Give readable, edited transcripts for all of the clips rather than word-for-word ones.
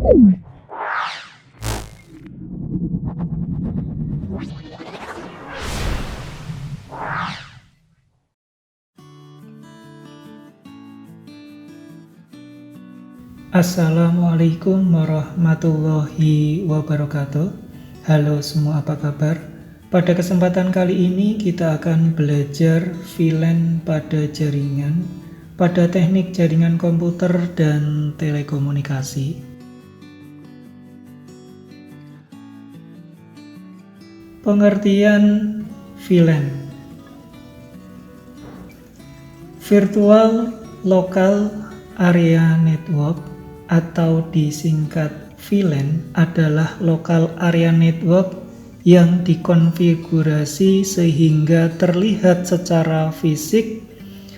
Assalamualaikum warahmatullahi wabarakatuh. Halo semua, apa kabar? Pada kesempatan kali ini kita akan belajar VLAN pada jaringan, pada teknik jaringan komputer dan telekomunikasi. Pengertian VLAN: Virtual Local Area Network atau disingkat VLAN adalah local area network yang dikonfigurasi sehingga terlihat secara fisik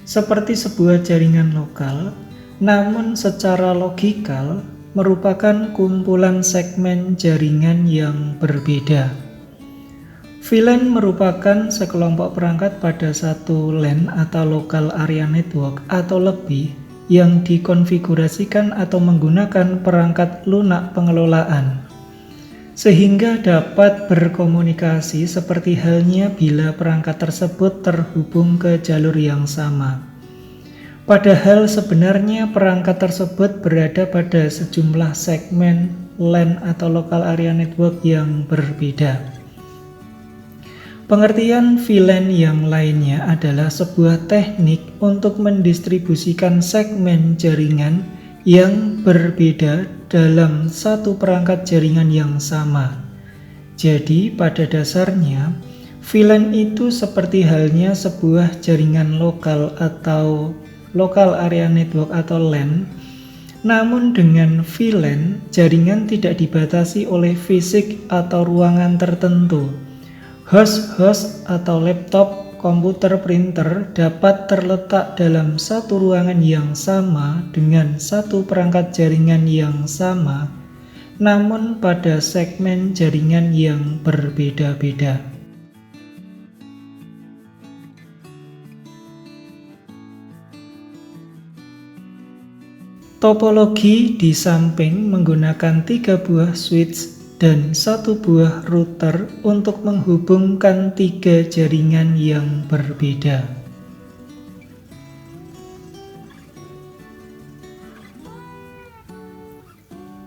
seperti sebuah jaringan lokal, namun secara logikal merupakan kumpulan segmen jaringan yang berbeda. VLAN merupakan sekelompok perangkat pada satu LAN atau local area network atau lebih yang dikonfigurasikan atau menggunakan perangkat lunak pengelolaan, sehingga dapat berkomunikasi seperti halnya bila perangkat tersebut terhubung ke jalur yang sama. Padahal sebenarnya perangkat tersebut berada pada sejumlah segmen LAN atau local area network yang berbeda. Pengertian VLAN yang lainnya adalah sebuah teknik untuk mendistribusikan segmen jaringan yang berbeda dalam satu perangkat jaringan yang sama. Jadi pada dasarnya VLAN itu seperti halnya sebuah jaringan lokal atau local area network atau LAN. Namun dengan VLAN, jaringan tidak dibatasi oleh fisik atau ruangan tertentu. Host atau laptop, komputer, printer dapat terletak dalam satu ruangan yang sama dengan satu perangkat jaringan yang sama, namun pada segmen jaringan yang berbeda-beda. Topologi di samping menggunakan 3 buah switch dan 1 buah router untuk menghubungkan 3 jaringan yang berbeda.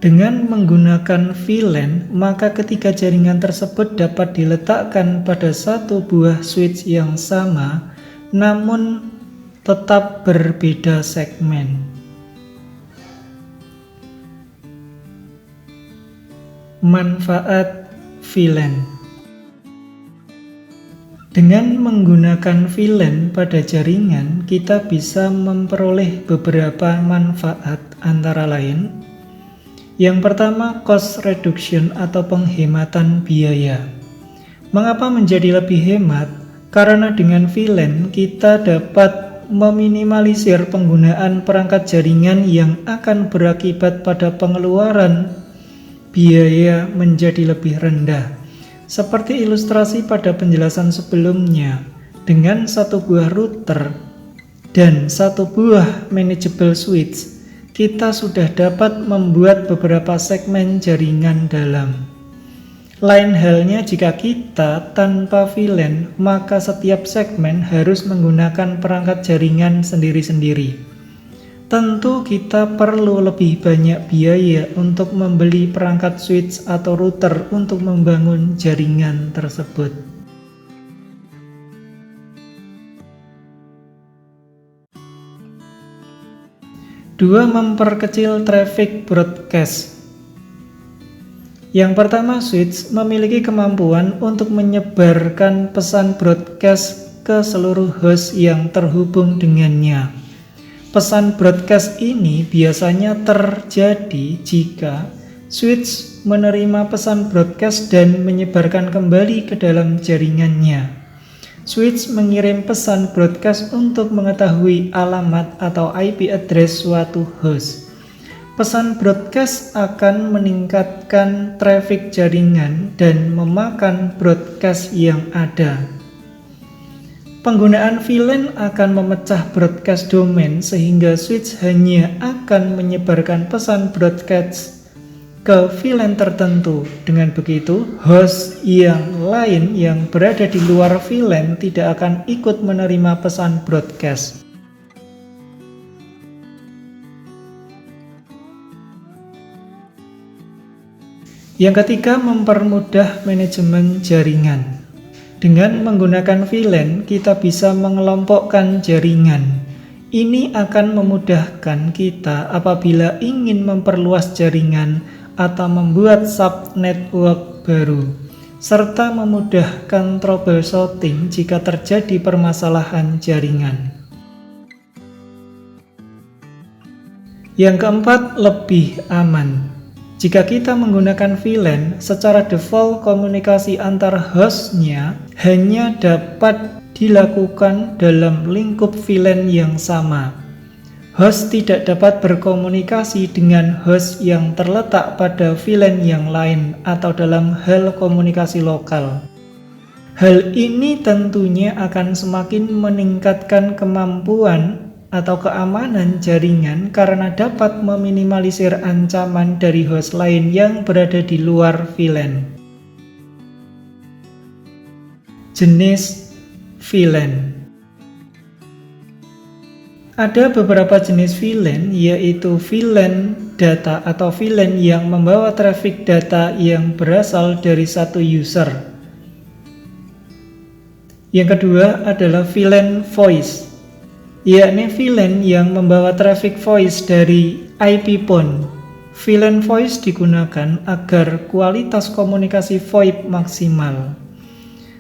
Dengan menggunakan VLAN, maka ketiga jaringan tersebut dapat diletakkan pada 1 buah switch yang sama, namun tetap berbeda segmen. Manfaat VLAN: dengan menggunakan VLAN pada jaringan, kita bisa memperoleh beberapa manfaat, antara lain: yang pertama, cost reduction atau penghematan biaya. Mengapa menjadi lebih hemat? Karena dengan VLAN kita dapat meminimalisir penggunaan perangkat jaringan yang akan berakibat pada pengeluaran biaya menjadi lebih rendah. Seperti ilustrasi pada penjelasan sebelumnya, dengan 1 buah router dan 1 buah manageable switch, kita sudah dapat membuat beberapa segmen jaringan dalam. Lain halnya jika kita tanpa VLAN, maka setiap segmen harus menggunakan perangkat jaringan sendiri-sendiri. Tentu kita perlu lebih banyak biaya untuk membeli perangkat switch atau router untuk membangun jaringan tersebut. Dua, memperkecil traffic broadcast. Yang pertama, switch memiliki kemampuan untuk menyebarkan pesan broadcast ke seluruh host yang terhubung dengannya. Pesan broadcast ini biasanya terjadi jika switch menerima pesan broadcast dan menyebarkan kembali ke dalam jaringannya. Switch mengirim pesan broadcast untuk mengetahui alamat atau IP address suatu host. Pesan broadcast akan meningkatkan traffic jaringan dan memakan broadcast yang ada. Penggunaan VLAN akan memecah broadcast domain sehingga switch hanya akan menyebarkan pesan broadcast ke VLAN tertentu. Dengan begitu, host yang lain yang berada di luar VLAN tidak akan ikut menerima pesan broadcast. Yang ketiga, mempermudah manajemen jaringan. Dengan menggunakan VLAN, kita bisa mengelompokkan jaringan. Ini akan memudahkan kita apabila ingin memperluas jaringan atau membuat subnetwork baru, serta memudahkan troubleshooting jika terjadi permasalahan jaringan. Yang keempat, lebih aman. Jika kita menggunakan VLAN, secara default komunikasi antar hostnya hanya dapat dilakukan dalam lingkup VLAN yang sama. Host tidak dapat berkomunikasi dengan host yang terletak pada VLAN yang lain atau dalam hal komunikasi lokal. Hal ini tentunya akan semakin meningkatkan kemampuan atau keamanan jaringan karena dapat meminimalisir ancaman dari host lain yang berada di luar VLAN. Jenis VLAN. Ada beberapa jenis VLAN, yaitu VLAN data atau VLAN yang membawa traffic data yang berasal dari satu user. Yang kedua adalah VLAN voice, yakni VLAN yang membawa traffic voice dari IP phone. VLAN voice digunakan agar kualitas komunikasi VoIP maksimal.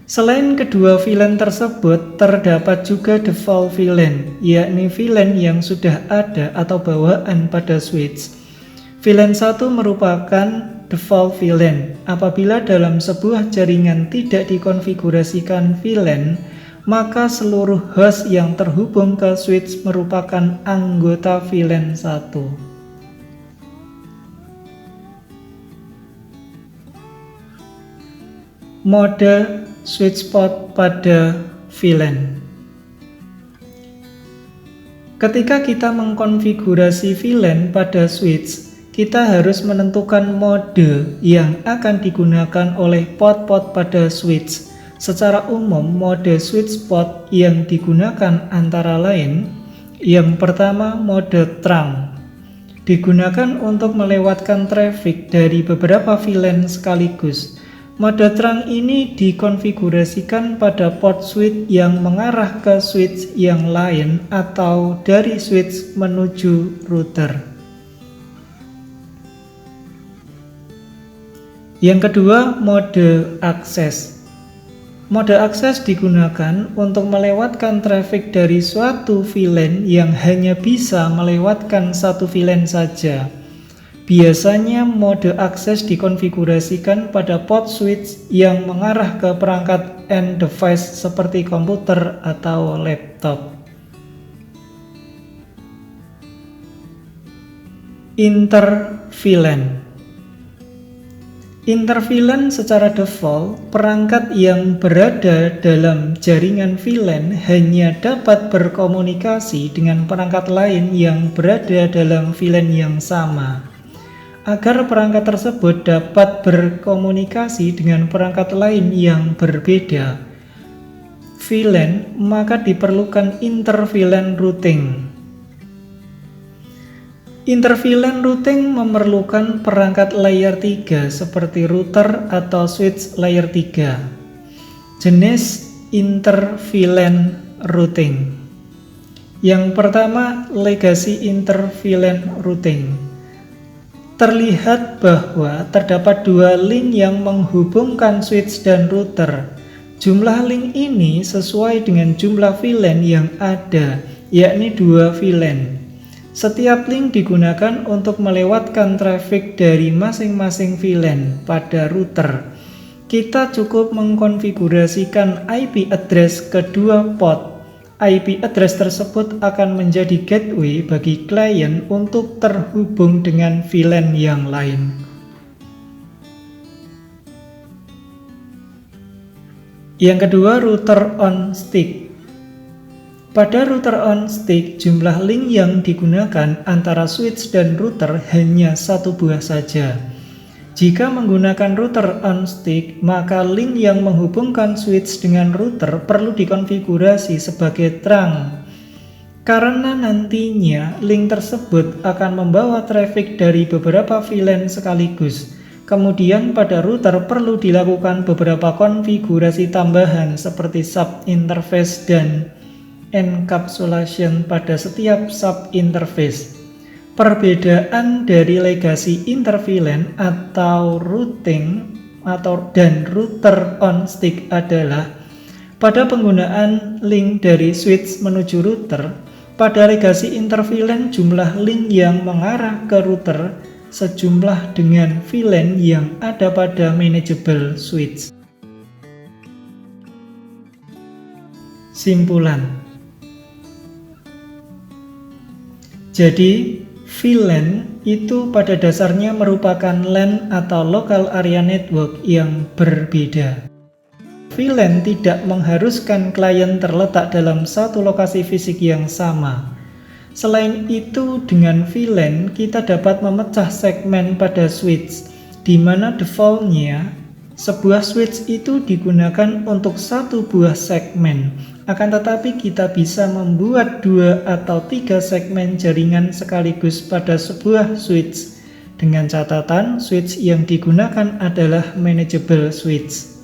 Selain kedua VLAN tersebut, terdapat juga default VLAN, yakni VLAN yang sudah ada atau bawaan pada switch. VLAN 1 merupakan default VLAN. Apabila dalam sebuah jaringan tidak dikonfigurasikan VLAN, maka seluruh host yang terhubung ke switch merupakan anggota VLAN 1. Mode switch port pada VLAN. Ketika kita mengkonfigurasi VLAN pada switch, kita harus menentukan mode yang akan digunakan oleh port-port pada switch. Secara umum, mode switch port yang digunakan antara lain, yang pertama mode trunk, digunakan untuk melewatkan traffic dari beberapa VLAN sekaligus. Mode trunk ini dikonfigurasikan pada port switch yang mengarah ke switch yang lain atau dari switch menuju router. Yang kedua, mode akses. Mode akses digunakan untuk melewatkan traffic dari suatu VLAN yang hanya bisa melewatkan satu VLAN saja. Biasanya mode akses dikonfigurasikan pada port switch yang mengarah ke perangkat end device seperti komputer atau laptop. Inter-VLAN. Inter-VLAN secara default, perangkat yang berada dalam jaringan VLAN hanya dapat berkomunikasi dengan perangkat lain yang berada dalam VLAN yang sama. Agar perangkat tersebut dapat berkomunikasi dengan perangkat lain yang berbeda VLAN, maka diperlukan inter-VLAN routing. Inter-VLAN routing memerlukan perangkat layer 3 seperti router atau switch layer 3. Jenis inter-VLAN routing. Yang pertama, legacy inter-VLAN routing. Terlihat bahwa terdapat dua link yang menghubungkan switch dan router. Jumlah link ini sesuai dengan jumlah VLAN yang ada, yakni 2 VLAN. Setiap link digunakan untuk melewatkan traffic dari masing-masing VLAN pada router. Kita cukup mengkonfigurasikan IP address kedua port. IP address tersebut akan menjadi gateway bagi klien untuk terhubung dengan VLAN yang lain. Yang kedua, router on stick. Pada router on stick, jumlah link yang digunakan antara switch dan router hanya satu buah saja. Jika menggunakan router on-stick, maka link yang menghubungkan switch dengan router perlu dikonfigurasi sebagai trunk. Karena nantinya link tersebut akan membawa traffic dari beberapa VLAN sekaligus. Kemudian pada router perlu dilakukan beberapa konfigurasi tambahan seperti sub-interface dan encapsulation pada setiap sub-interface. Perbedaan dari legacy inter-VLAN atau routing dan router on-stick adalah pada penggunaan link dari switch menuju router. Pada legacy inter-VLAN jumlah link yang mengarah ke router sejumlah dengan VLAN yang ada pada manageable switch. Simpulan. Jadi, VLAN itu pada dasarnya merupakan LAN atau Local Area Network yang berbeda. VLAN tidak mengharuskan klien terletak dalam satu lokasi fisik yang sama. Selain itu, dengan VLAN kita dapat memecah segmen pada switch, di mana defaultnya sebuah switch itu digunakan untuk satu buah segmen. Akan tetapi kita bisa membuat 2 atau 3 segmen jaringan sekaligus pada sebuah switch. Dengan catatan, switch yang digunakan adalah manageable switch.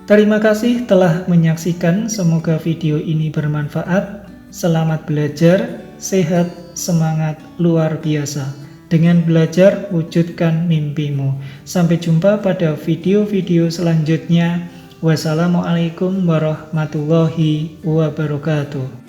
Terima kasih telah menyaksikan, semoga video ini bermanfaat. Selamat belajar, sehat, semangat luar biasa. Dengan belajar, wujudkan mimpimu. Sampai jumpa pada video-video selanjutnya. Wassalamualaikum warahmatullahi wabarakatuh.